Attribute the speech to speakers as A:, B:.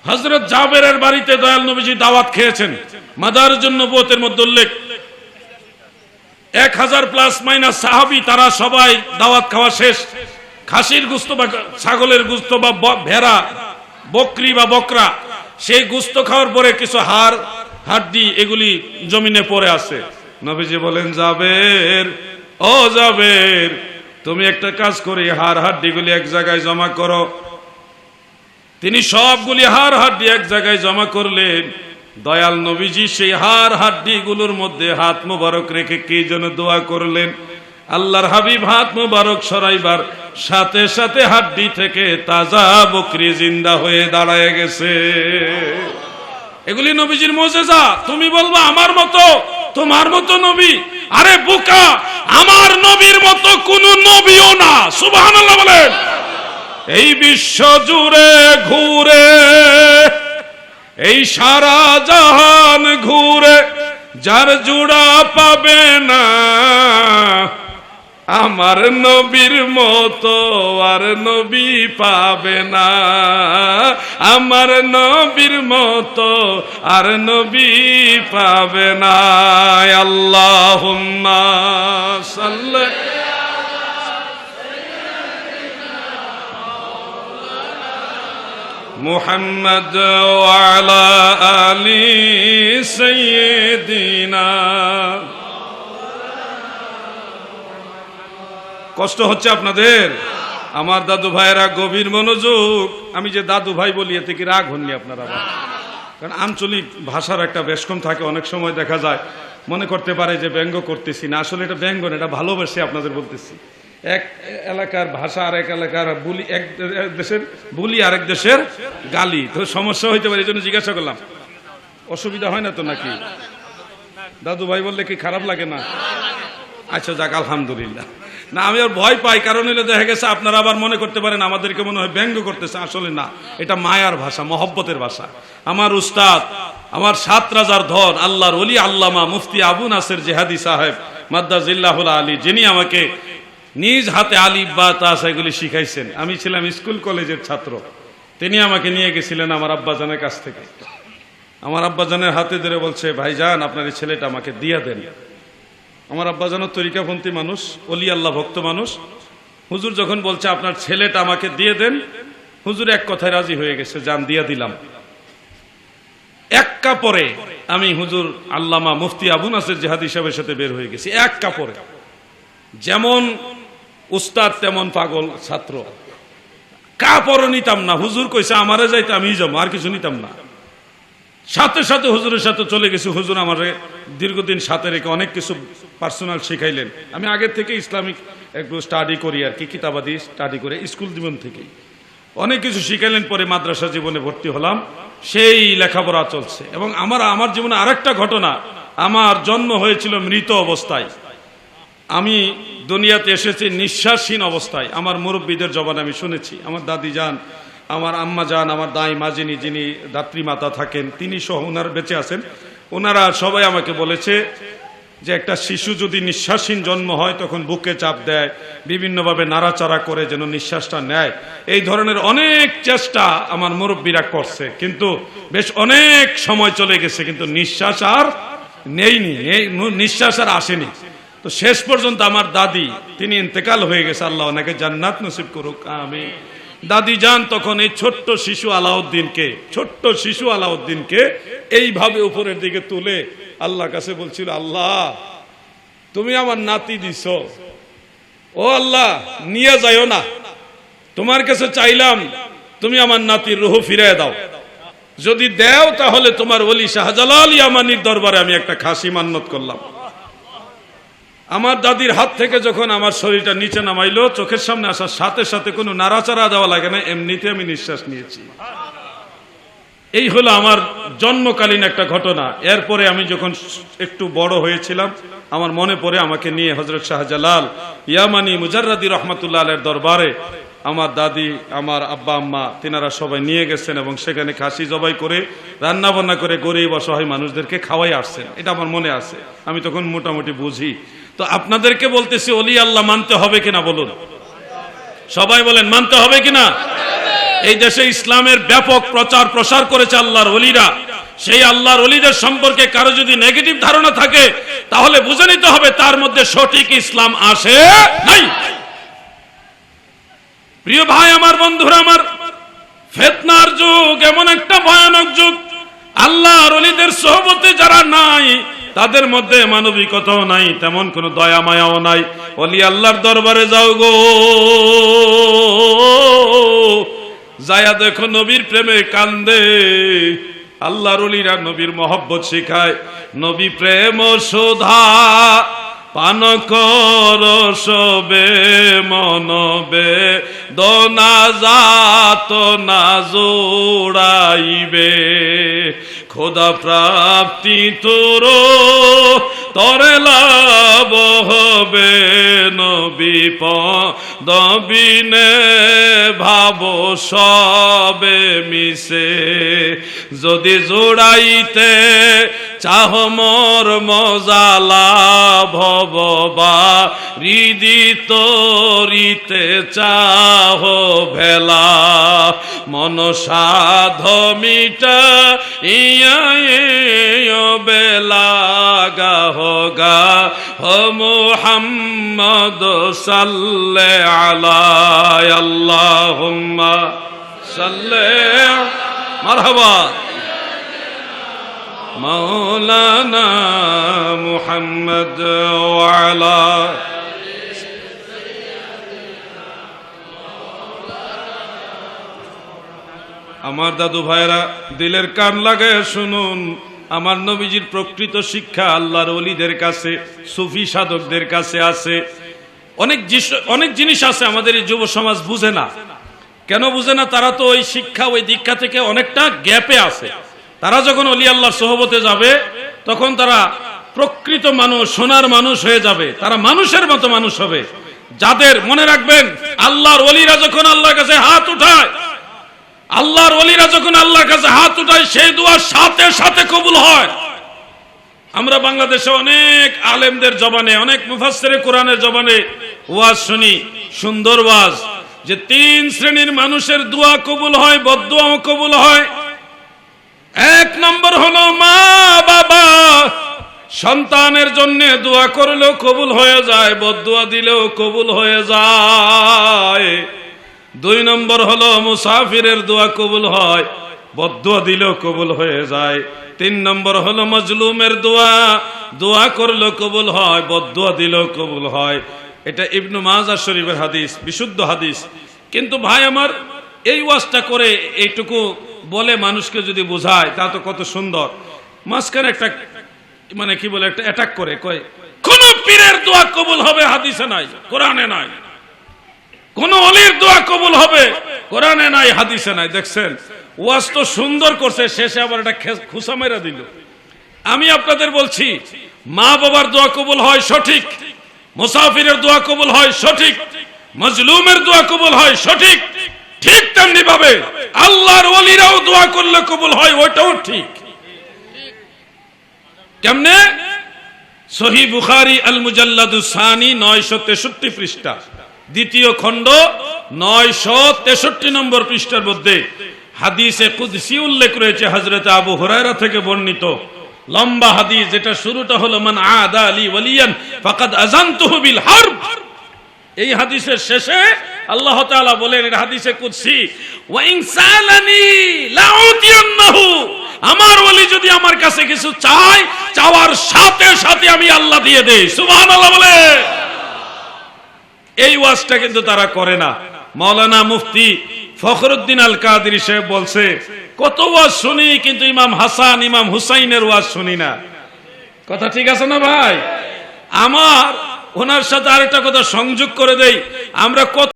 A: হযরত জাবেরের বাড়িতে দয়াল নবীজি দাওয়াত খেয়েছেন। মাদারুন নবুয়তের মধ্যে উল্লেখ 1000 প্লাস মাইনাস সাহাবী, তারা সবাই দাওয়াত খাওয়া শেষ। খাসির গোশত বা ছাগলের গোশত বা ভেড়া, বকরি বা বকরা, সেই গোশত খাওয়ার পরে কিছু হাড় হাড্ডি এগুলি জমিনে পড়ে আছে। নবীজি বলেন, জাবের, ও জাবের, তুমি একটা কাজ করে হাড় হাড্ডিগুলি এক জায়গায় জমা করো। তিনি সবগুলি হাড় হাড্ডি এক জায়গায় জমা করলেন। দয়াল নবীজি সেই হাড় হাড্ডিগুলোর মধ্যে হাত মোবারক রেখে কি যেন দোয়া করলেন। আল্লাহর হাবিব হাত মোবারক সরাইবার সাথে সাথে হাড্ডি থেকে তাজা বকরি জিন্দা হয়ে দাঁড়ায় গেছে। এগুলি নবীজির মুজিজা। তুমি বলবা আমার মতো, তোমার মতো নবী? আরে বোকা, আমার নবীর মতো কোন নবীও না। সুবহানাল্লাহ বলেন। এই বিশ্ব জুড়ে ঘুরে, এই সারা জাহান ঘুরে, যার জোড়া পাবে না আমার নবীর মতো আর নবী পাবে না। আমার নবীর মতো আর নবী পাবে না। আল্লাহুম্মা সাল্লি মুহাম্মদ ওয়া আলা আলি সাইয়্যিদিনা। কষ্ট হচ্ছে আপনাদের? আমার দাদু ভাইয়েরা গভীর মনোযোগ। আমি যে দাদু ভাই বলি এতে কি রাগ হননি আপনারা? কারণ আঞ্চলিক ভাষার একটা বেশকম থাকে, অনেক সময় দেখা যায় মনে করতে পারে যে ব্যঙ্গ করতেছি না, আসলে এটা ব্যঙ্গ না, এটা ভালোবেসে আপনাদের বলতেছি। এক এলাকার ভাষা আর এক এলাকার বুলি, এক দেশের বুলি আর এক দেশের গালি, তো সমস্যা হইতে পারে, এই জন্য জিজ্ঞাসা করলাম। অসুবিধা হয় না তো নাকি? দাদু ভাই বললে কি খারাপ লাগে না? আচ্ছা যাক, আলহামদুলিল্লাহ। না, আমি আর ভয় পাই, কারণ হলে দেখা গেছে আপনারা আবার মনে করতে পারেন আমাদেরকে মনে হয় ব্যঙ্গ করতেছে। আসলে না, এটা মায়ার ভাষা, মহব্বতের ভাষা। আমার উস্তাদ, আমার 7 রাজার ধন, আল্লাহর ওলি আল্লামা মুফতি আবু নাসের জেহাদি সাহেব মাদ্দাজিল্লাহুল আলী, যিনি আমাকে নিজ হাতে আলিফ বা তা এগুলি শিখাইছেন। আমি ছিলাম স্কুল কলেজের ছাত্র, তিনি আমাকে নিয়ে গেছিলেন আমার আব্বাজানের কাছ থেকে। আমার আব্বাজানের হাতে ধরে বলছে, ভাইজান আপনার এই ছেলেটা আমাকে দিয়া দেন। আমার আব্বাজানের তরিকাপন্থী মানুষ, ওলি আল্লাহ ভক্ত মানুষ। হুজুর যখন বলছে আপনার ছেলেটা আমাকে দিয়ে দেন, হুজুর এক কথায় রাজি হয়ে গেছে, যান দিয়া দিলাম। এক কাপড়ে আমি হুজুর আল্লামা মুফতি আবু নাসের জেহাদি সাহেবের সাথে বের হয়ে গেছি। এক কাপড়ে, যেমন উস্তাদ তেমন পাগল ছাত্র। কাপড়ও নিতাম না, হুজুর কইছে আমারে যাইতে আমি যাবো, আর কিছু নিতাম না। সাথে সাথে হুজুরের সাথে চলে গেছি। হুজুর আমারে দীর্ঘদিন সাথে রেখে অনেক কিছু পার্সোনাল শিখাইলেন। আমি আগের থেকে ইসলামিক একটু স্টাডি করি আর কি, কিতাবাদি স্টাডি করে স্কুল জীবন থেকেই অনেক কিছু শিখাইলেন। পরে মাদ্রাসা জীবনে ভর্তি হলাম, সেই লেখাপড়া চলছে। এবং আমার জীবনে আরেকটা ঘটনা, আমার জন্ম হয়েছিল মৃত অবস্থায়। আমি দুনিয়াতে এসেছি নিঃশ্বাসহীন অবস্থায়। আমার মুরব্বীদের জবান আমি শুনেছি, আমার দাদি যান, আমার আম্মা যান, আমার দাই মা যিনি দাত্রী মাতা থাকেন, তিনি সহ ওনারা বেঁচে আছেন, ওনারা সবাই আমাকে বলেছে যে একটা শিশু যদি নিঃশ্বাসহীন জন্ম হয় তখন বুকে চাপ দেয়, বিভিন্নভাবে নাড়াচাড়া করে যেন নিঃশ্বাসটা নেয়। এই ধরনের অনেক চেষ্টা আমার মুরব্বীরা করছে, কিন্তু বেশ অনেক সময় চলে গেছে, কিন্তু নিঃশ্বাস আর নেইনি, নিঃশ্বাস আর আসেনি। তো শেষ পর্যন্ত আমার দাদি, তিনি ইন্তেকাল হয়ে গেছে, আল্লাহ ওনাকে জান্নাত নসিব করুক, আমিন। দাদি যান তখন এই ছোট্ট শিশু আলাউদ্দিনকে এইভাবে উপরের দিকে তুলে আল্লাহর কাছে বলছিল, আল্লাহ তুমি আমার নাতি দিছ, ও আল্লাহ নিয়ে যাইও না, তোমার কাছে চাইলাম তুমি আমার নাতির রূহ ফিরিয়ে দাও, যদি দেও তাহলে তোমার ওলি শাহজালাল ইয়ামানির দরবারে আমি একটা খাসি মান্নত করলাম। আমার দাদির হাত থেকে যখন আমার শরীরটা নিচে নামাইলো, চোখের সামনে আসার সাথে সাথে কোনো নাড়াচাড়া দেওয়া লাগে না, এমনিতে আমি নিঃশ্বাস নিয়েছি। এই হলো আমার জন্মকালীন একটা ঘটনা। এরপরে আমি যখন একটু বড় হয়েছিলাম, আমার মনে পড়ে আমাকে নিয়ে হযরত শাহজালাল ইয়ামানি মুজাররাদি রহমাতুল্লাহ আলাইহির দরবারে আমার দাদি, আমার আব্বা আম্মা, তিনারা সবাই নিয়ে গেছেন এবং সেখানে খাসি জবাই করে রান্না বান্না করে গরিব অসহায় মানুষদেরকে খাওয়াই আসছেন। এটা আমার মনে আছে, আমি তখন মোটামুটি বুঝি। তো আপনাদেরকে বলতেছি, ওলি আল্লাহ মানতে হবে কিনা বলুন, সবাই বলেন মানতে হবে কিনা? এই দেশে ইসলামের ব্যাপক প্রচার প্রসার করেছে আল্লাহর ওলিরা। সেই আল্লাহর ওলিদের সম্পর্কে কারো যদি নেগেটিভ ধারণা থাকে তাহলে বুঝে নিতে হবে তার মধ্যে সঠিক ইসলাম আসে নাই। প্রিয় ভাই আমার, বন্ধুরা আমার, ফিতনার যুগ এমন একটা ভয়ানক যুগ, আল্লাহর ওলিদের সোহবতে যারা নাই তাদের মধ্যে মানবিকতাও নাই, তেমন কোনো দয়া মায়াও নাই। ওলি আল্লাহর দরবারে যাও গো, যায়া দেখো নবীর প্রেমে কান্দে। আল্লাহর ওলিরা নবীর মহব্বত শিখায়, নবী প্রেম সুধা পান কর সবে মনবে দোনা যাত না জোড়াইবে, খোদা প্রাপ্তি তোর তরে লাভ হবে, নবী পদবিনে ভাব সবে মিশে, যদি জোড়াইতে চাহ মোর মজালা ভববা হৃদিত রিতে চাহ ভেলা, মন সাধ মিটা ইয়া বেলা গাহ গা হ মুহাম্মদ সাল্লে আলা আল্লাহুম্মা সাল্লে মারহাবা মাওলানা মুহাম্মদ ওয়া আলা। আমার দাদু ভাইরা দিলের কান লাগায় শুনুন, আমার নবীজির প্রকৃত শিক্ষা আল্লাহর ওলিদের কাছে, সুফি সাধকদের কাছে আছে। অনেক জিনিস আছে আমাদের এই যুব সমাজ বুঝে না। কেন বুঝে না? তারা তো ওই শিক্ষা, ওই দীক্ষা থেকে অনেকটা গ্যাপে আছে। তারা যখন ওলি আল্লাহর সোহবতে যাবে তখন তারা প্রকৃত মানুষ, সোনার মানুষ হয়ে যাবে, তারা মানুষের মতো মানুষ হবে। যাদের মনে রাখবেন, আল্লাহর ওলিরা যখন আল্লাহর কাছে হাত উঠায়, আল্লাহর ওলিরা যখন আল্লাহর কাছে হাত উঠায় সেই দোয়া সাথে সাথে কবুল হয়। আমরা বাংলাদেশে অনেক আলেমদের জবানে, অনেক মুফাসসিরে কোরআনের জবানে ওয়াজ শুনি, সুন্দর ওয়াজ, যে 3 শ্রেণীর মানুষের দোয়া কবুল হয়, বদদোয়াও কবুল হয়। 1 নম্বর হলো মা বাবা, সন্তানের জন্য দোয়া করলেও কবুল হয়ে যায়, বদদোয়া দিলেও কবুল হয়ে যায়। 2 নম্বর হলো মুসাফিরের দোয়া কবুল হয়, বদদোয়া দিলেও কবুল হয়ে যায়। 3 নম্বর হলো মজলুমের দোয়া, দোয়া করলেও কবুল হয়, বদদোয়া দিলেও কবুল হয়। এটা ইবনে মাজাহ শরীফের হাদিস, বিশুদ্ধ হাদিস। কিন্তু ভাই আমার, এই ওয়াজটা করে এইটুকু বলে মানুষকে যদি বোঝায় তা তো কত সুন্দর। মাঝখানে একটা মানে কি বলে, একটা অ্যাটাক করে কয় কোন পীরের দোয়া কবুল হবে হাদিসে নাই, কোরআনে নাই। কোন ওলির দোয়া কবুল হবে, কোরআনে নাই, হাদিসে নাই। দেখছেন, ওয়াজ তো সুন্দর করছে, শেষে আবার একটা খুসা মেরা দিল। আমি আপনাদের বলছি, মা বাবার দোয়া কবুল হয় সঠিক, মুসাফিরের দোয়া কবুল হয় সঠিক, মজলুমের দোয়া কবুল হয় সঠিক, ঠিক তেমনি ভাবে আল্লাহর ওলিরাও দোয়া করলে কবুল হয়, ওইটাও ঠিক। কেমনে? সহিহ বুখারী আল মুজাল্লাদুস সানি 963 পৃষ্ঠা, দ্বিতীয় খণ্ড 963 নম্বর পৃষ্ঠার মধ্যে হাদিসে কুদসি উল্লেখ রয়েছে, হযরত আবু হুরায়রা থেকে বর্ণিত লম্বা হাদিস, যেটা শুরুটা হলো মান আদা লি ওয়ালিয়ান ফাকাদ আযানতুহু বিল হারব। এই হাদিসের শেষে আল্লাহ তাআলা বলেন, এর হাদিসে কুদসি, ওয়া ইন সালানি লাউতিয়ান্নাহু, আমার ওলি যদি আমার কাছে কিছু চায়, চাওয়ার সাথে সাথে আমি আল্লাহ দিয়ে দেই। সুবহানাল্লাহ বলে। এই ওয়াজটা কিন্তু তারা করে না। মাওলানা মুফতি ফখরুদ্দিন আল কাদেরী সাহেব বলছে, কত ওয়াজ শুনি কিন্তু ইমাম হাসান, ইমাম হুসাইনের ওয়াজ শুনি না। কথা ঠিক আছে না ভাই? আমার ওনার সাথে আরেকটা কথা সংযোগ করে দেই, আমরা কত